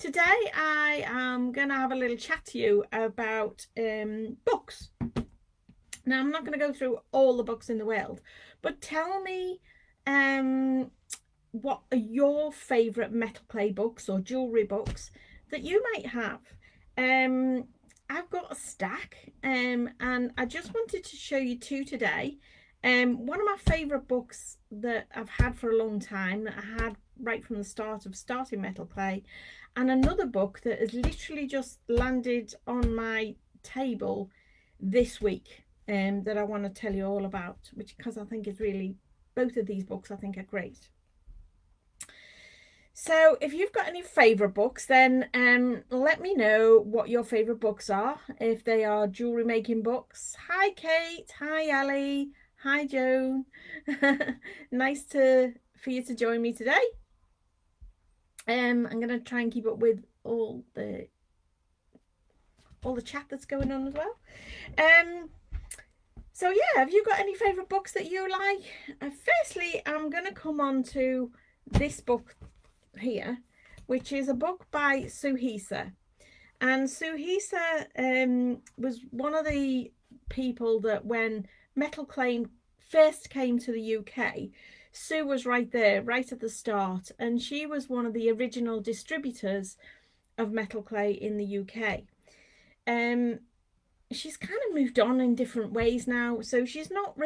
Today I am going to have a little chat to you about books. Now, I'm not going to go through all the books in the world, but tell me what are your favourite metal clay books or jewellery books that you might have. I've got a stack and I just wanted to show you two today. One of my favourite books that I've had for a long time, that I had right from the start of starting metal clay, and another book that has literally just landed on my table this week, that I want to tell you all about, which because I think it's really, both of these books I think are great. So if you've got any favourite books, then let me know what your favourite books are, if they are jewellery making books. Hi Kate, hi Ali, hi Joan. Nice for you to join me today. I'm going to try and keep up with all the chat that's going on as well. So yeah, have you got any favourite books that you like? Firstly, I'm going to come on to this book here, which is a book by Suhisa. And Suhisa was one of the people that when metal clay first came to the UK, Sue was right there, right at the start, and she was one of the original distributors of metal clay in the UK. She's kind of moved on in different ways now, so she's not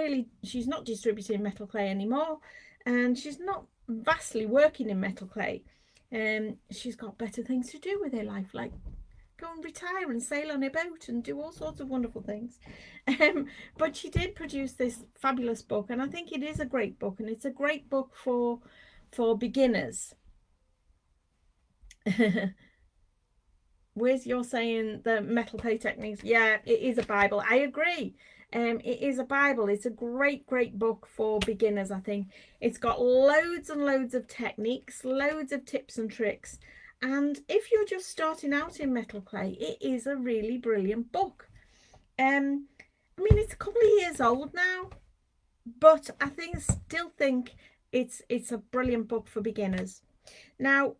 distributing metal clay anymore, and she's not vastly working in metal clay. She's got better things to do with her life, like go and retire and sail on a boat and do all sorts of wonderful things. But she did produce this fabulous book, and I think it is a great book, and it's a great book for beginners. Where's your saying the metal clay techniques? Yeah, it is a Bible. I agree. It is a Bible. It's a great book for beginners. I think it's got loads and loads of techniques, loads of tips and tricks. And if you're just starting out in metal clay, it is a really brilliant book. I mean, it's a couple of years old now, but I still think it's a brilliant book for beginners. Now,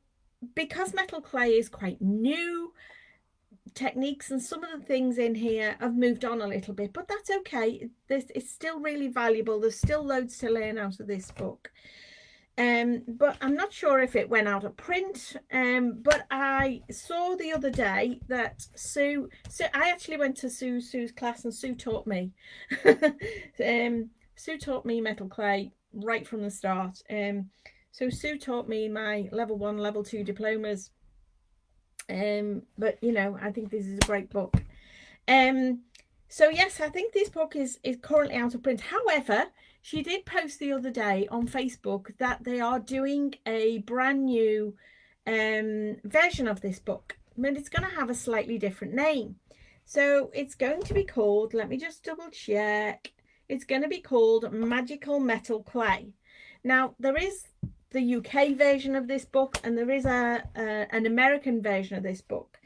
because metal clay is quite new, techniques and some of the things in here have moved on a little bit, but that's okay. It's still really valuable. There's still loads to learn out of this book. But I'm not sure if it went out of print. But I saw the other day that Sue, I actually went to Sue's class, and Sue taught me. Sue taught me metal clay right from the start. So Sue taught me my level 1, level 2 diplomas. But you know, I think this is a great book. So yes, I think this book is currently out of print. However, she did post the other day on Facebook that they are doing a brand new version of this book, but it's going to have a slightly different name. So it's going to be called, let me just double check, it's going to be called Magical Metal Clay. Now, there is the UK version of this book, and there is an American version of this book.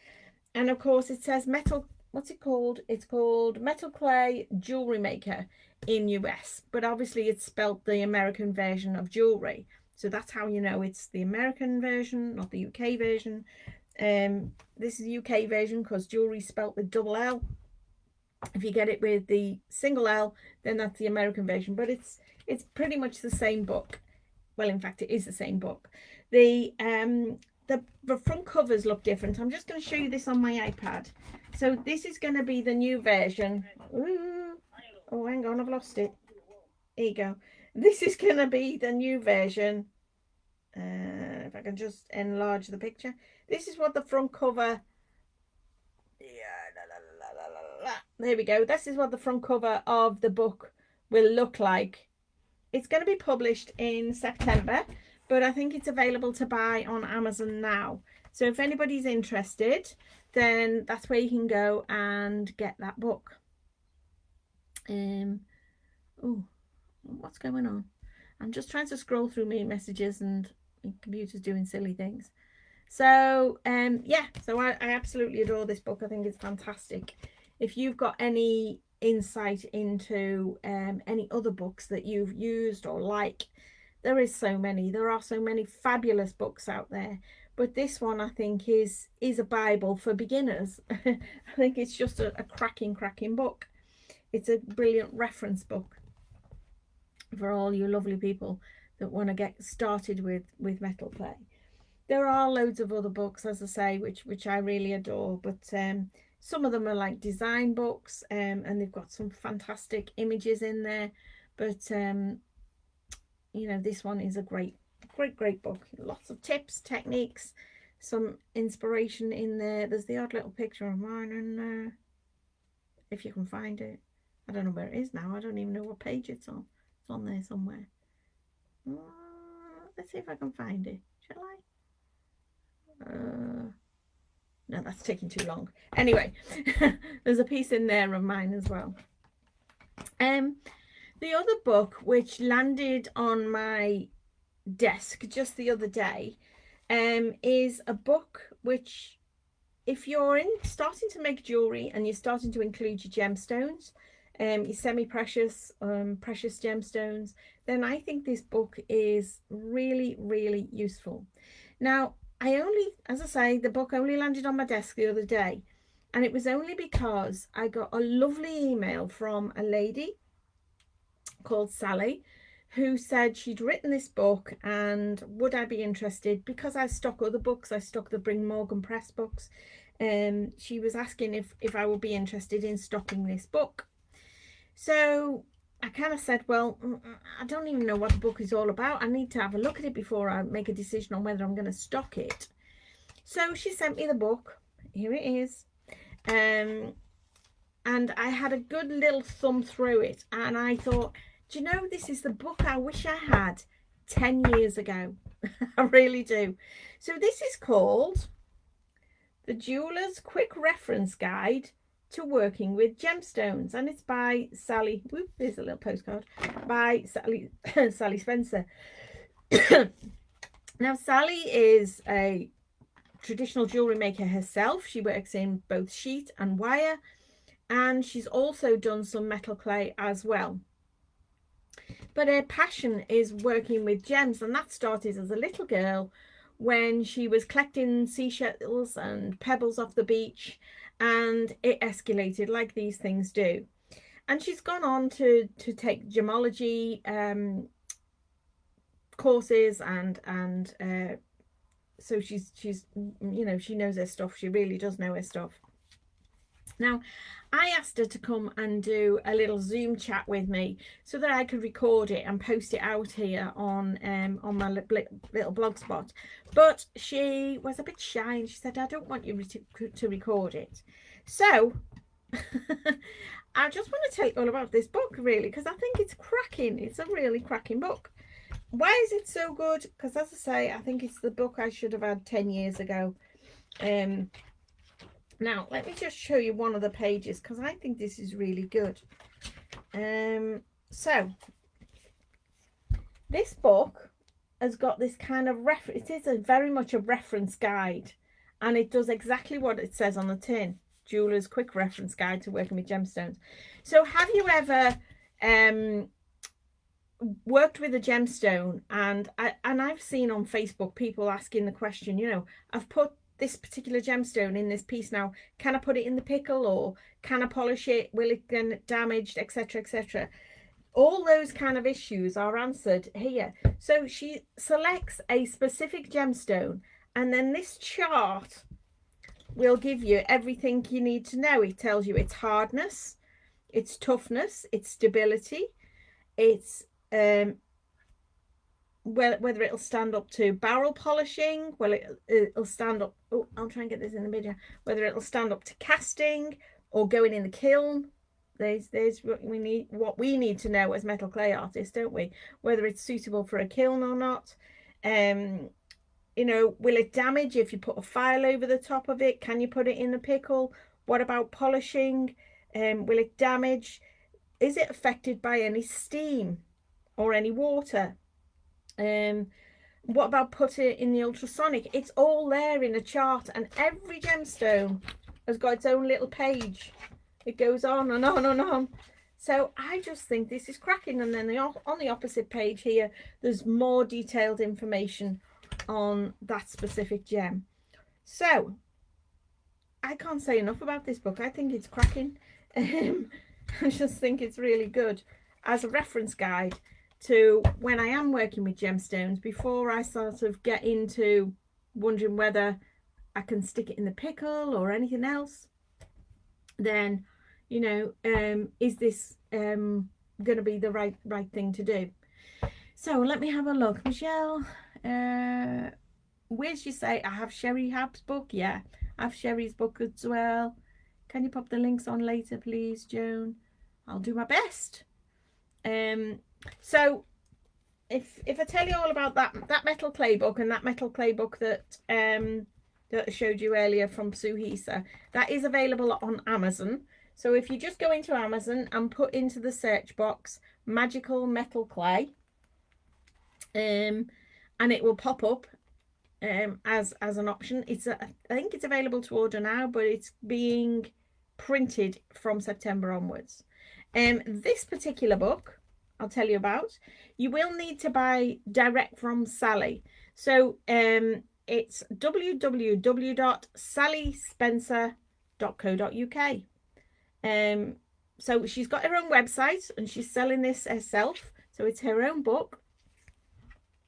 And of course, it says metal, what's it called? It's called Metal Clay Jewelry Maker in US, but obviously it's spelt the American version of jewelry. So that's how you know it's the American version, not the UK version. This is the UK version because jewelry is spelt with double L. If you get it with the single L, then that's the American version, but it's pretty much the same book. Well, in fact, it is the same book. The front covers look different. I'm just going to show you this on my iPad. So this is going to be the new version. Ooh. Oh, hang on, I've lost it. Here you go. This is going to be the new version. If I can just enlarge the picture. This is what the front cover... There we go. This is what the front cover of the book will look like. It's going to be published in September, but I think it's available to buy on Amazon now. So if anybody's interested, then that's where you can go and get that book. Oh, what's going on? I'm just trying to scroll through my messages and my computer's doing silly things. So yeah, so I absolutely adore this book. I think it's fantastic. If you've got any insight into any other books that you've used or like, there are so many fabulous books out there, but this one I think is a Bible for beginners. I think it's just a cracking book. It's a brilliant reference book for all you lovely people that want to get started with metal clay. There are loads of other books, as I say, which I really adore, but some of them are like design books, and they've got some fantastic images in there. But you know, this one is a great book. Lots of tips, techniques, some inspiration in there. There's the odd little picture of mine in there, if you can find it. I don't know where it is now. I don't even know what page it's on. It's on there somewhere. Let's see if I can find it. Shall I? No, that's taking too long. Anyway, there's a piece in there of mine as well. The other book which landed on my desk just the other day is a book which, if you're starting to make jewelry and you're starting to include your gemstones, your semi-precious, precious gemstones, then I think this book is really, really useful. Now, as I say, the book only landed on my desk the other day, and it was only because I got a lovely email from a lady called Sally, who said she'd written this book and would I be interested, because I stock other books. I stock the Bring Morgan Press books. She was asking if I would be interested in stocking this book. So I kind of said, well, I don't even know what the book is all about. I need to have a look at it before I make a decision on whether I'm going to stock it. So she sent me the book. Here it is. And I had a good little thumb through it, and I thought, do you know, this is the book I wish I had 10 years ago. I really do. So this is called The Jeweler's Quick Reference Guide to Working with Gemstones, and it's by Sally. Whoop, there's a little postcard by Sally Spencer. Now, Sally is a traditional jewelry maker herself. She works in both sheet and wire, and she's also done some metal clay as well. But her passion is working with gems, and that started as a little girl when she was collecting seashells and pebbles off the beach, and it escalated like these things do. And she's gone on to take gemology courses, and so she's you know, she knows her stuff. She really does know her stuff. Now, I asked her to come and do a little Zoom chat with me so that I could record it and post it out here on my little blog spot. But she was a bit shy and she said, I don't want you to record it. So I just want to tell you all about this book, really, because I think it's cracking. It's a really cracking book. Why is it so good? Because, as I say, I think it's the book I should have had 10 years ago. Now, let me just show you one of the pages, because I think this is really good. So, this book has got this kind of reference. It is very much a reference guide, and it does exactly what it says on the tin. Jeweler's Quick Reference Guide to Working with Gemstones. So, have you ever worked with a gemstone? And I've seen on Facebook people asking the question, you know, I've put this particular gemstone in this piece now, can I put it in the pickle, or can I polish it, will it get damaged, etc, etc. All those kind of issues are answered here. So she selects a specific gemstone, and then this chart will give you everything you need to know. It tells you its hardness, its toughness, its stability, its whether it'll stand up to barrel polishing, well, it'll stand up, oh, I'll try and get this in the video, whether it'll stand up to casting or going in the kiln. There's what we need to know as metal clay artists, don't we? Whether it's suitable for a kiln or not. You know, will it damage if you put a file over the top of it? Can you put it in the pickle? What about polishing? Will it damage? Is it affected by any steam or any water? What about putting it in the ultrasonic? It's all there in a chart, and every gemstone has got its own little page. It goes on and on and on. So I just think this is cracking. And then on the opposite page here, there's more detailed information on that specific gem. So I can't say enough about this book. I think it's cracking. I just think it's really good as a reference guide to when I am working with gemstones, before I sort of get into wondering whether I can stick it in the pickle or anything else. Then, you know, is this going to be the right thing to do? So let me have a look. Michelle, where's you say I have Sherry Hab's book? Yeah, I have Sherry's book as well. Can you pop the links on later, please, Joan? I'll do my best. So if I tell you all about that metal clay book and that metal clay book that that I showed you earlier from Suhisa, that is available on Amazon. So if you just go into Amazon and put into the search box magical metal clay, and it will pop up as an option. I think it's available to order now, but it's being printed from September onwards. This particular book I'll tell you about, you will need to buy direct from Sally. So it's www.sallyspencer.co.uk. So she's got her own website and she's selling this herself. So it's her own book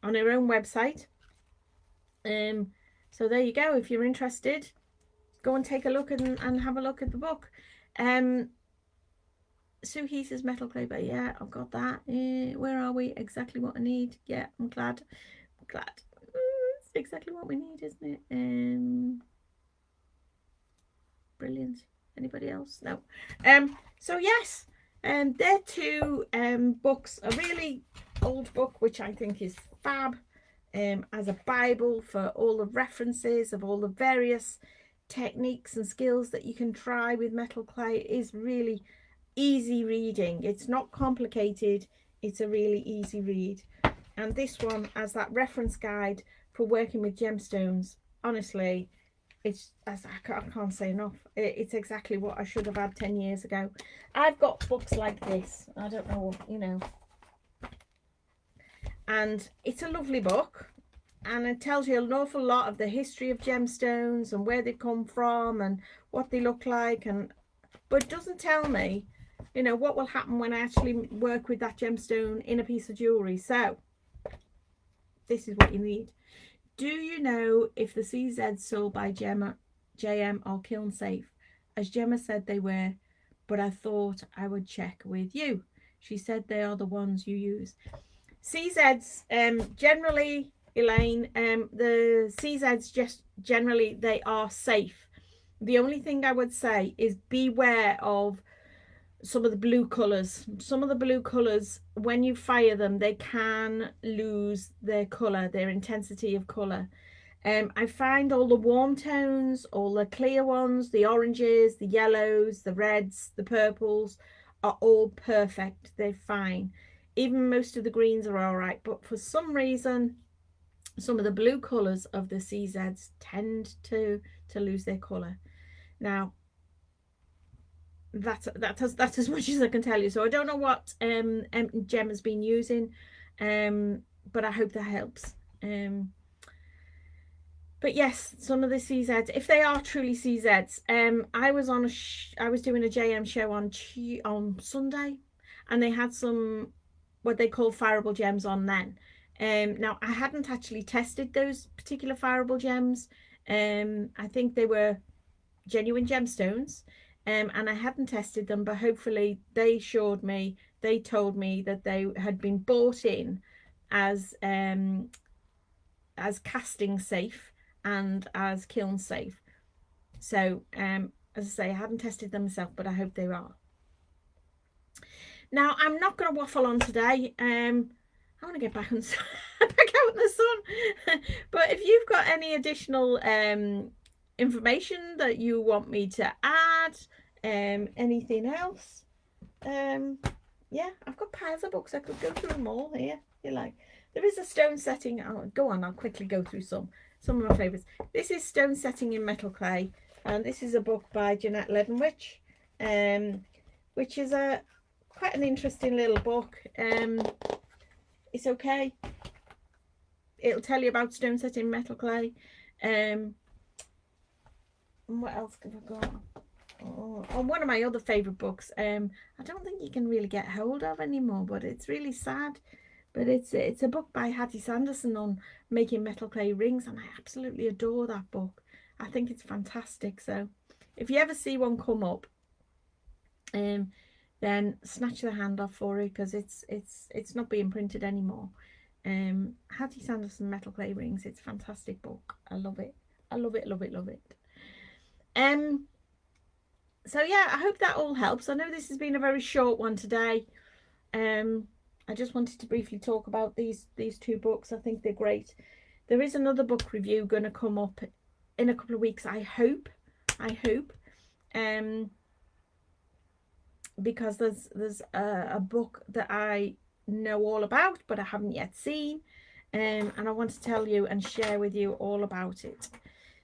on her own website. So there you go. If you're interested, go and take a look and have a look at the book. Suhi says metal clay, but yeah, I've got that. Where are we? Exactly what I need. Yeah, I'm glad. It's exactly what we need, isn't it? Brilliant. Anybody else? No. So yes, they're two books. A really old book, which I think is fab, as a Bible for all the references of all the various techniques and skills that you can try with metal clay. It is really easy reading. It's not complicated. It's a really easy read. And this one as that reference guide for working with gemstones, honestly, it's, as I can't say enough, it's exactly what I should have had 10 years ago. I've got books like this. I don't know, you know. And it's a lovely book. And it tells you an awful lot of the history of gemstones and where they come from and what they look like. But it doesn't tell me, you know, what will happen when I actually work with that gemstone in a piece of jewellery. So this is what you need. Do you know if the CZs sold by JM are kiln safe? As Gemma said they were, but I thought I would check with you. She said they are the ones you use. CZs, generally, Elaine, the CZs just generally, they are safe. The only thing I would say is beware of some of the blue colours. Some of the blue colours, when you fire them, they can lose their colour, their intensity of colour. I find all the warm tones, all the clear ones, the oranges, the yellows, the reds, the purples are all perfect. They're fine. Even most of the greens are all right. But for some reason, some of the blue colours of the CZs tend to lose their colour. Now, that's as much as I can tell you. So I don't know what Gem has been using, but I hope that helps. But yes, some of the CZs, if they are truly CZs, I was doing a JM show on Sunday, and they had some what they call fireable gems on then. Now I hadn't actually tested those particular fireable gems. I think they were genuine gemstones, and I hadn't tested them, but hopefully they told me that they had been bought in as casting safe and as kiln safe. So as I say, I hadn't tested them myself, but I hope they are. Now I'm not going to waffle on today. I want to get back out in the sun. But if you've got any additional information that you want me to add, anything else, yeah, I've got piles of books. I could go through them all here. You're like, there is a stone setting. Oh, go on, I'll quickly go through some of my favourites. This is Stone Setting in Metal Clay, and this is a book by Jeanette Leavenwich, which is quite an interesting little book. It's okay. it'll tell you about stone setting metal clay. And what else have I got? On one of my other favourite books, I don't think you can really get hold of anymore, but it's really sad. But it's a book by Hattie Sanderson on making metal clay rings, and I absolutely adore that book. I think it's fantastic. So if you ever see one come up, then snatch the hand off for it, because it's not being printed anymore. Hattie Sanderson Metal Clay Rings. It's a fantastic book. I love it. I love it, love it, love it. So yeah, I hope that all helps. I know this has been a very short one today. I just wanted to briefly talk about these two books. I think they're great. There is another book review going to come up in a couple of weeks, I hope. Because there's a book that I know all about, but I haven't yet seen, and I want to tell you and share with you all about it.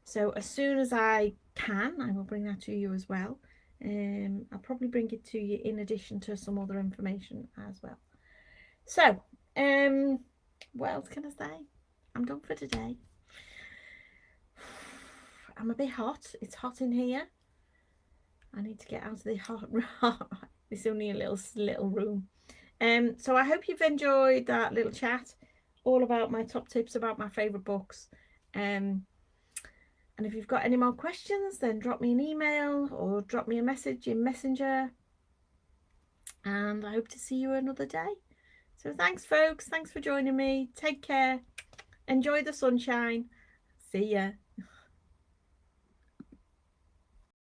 So as soon as I can, I will bring that to you as well. I'll probably bring it to you in addition to some other information as well. So, what else can I say? I'm done for today. I'm a bit hot. It's hot in here. I need to get out of the hot. It's only a little room. So I hope you've enjoyed that little chat, all about my top tips about my favourite books. And if you've got any more questions, then drop me an email or drop me a message in Messenger. And I hope to see you another day. So thanks, folks. Thanks for joining me. Take care. Enjoy the sunshine. See ya.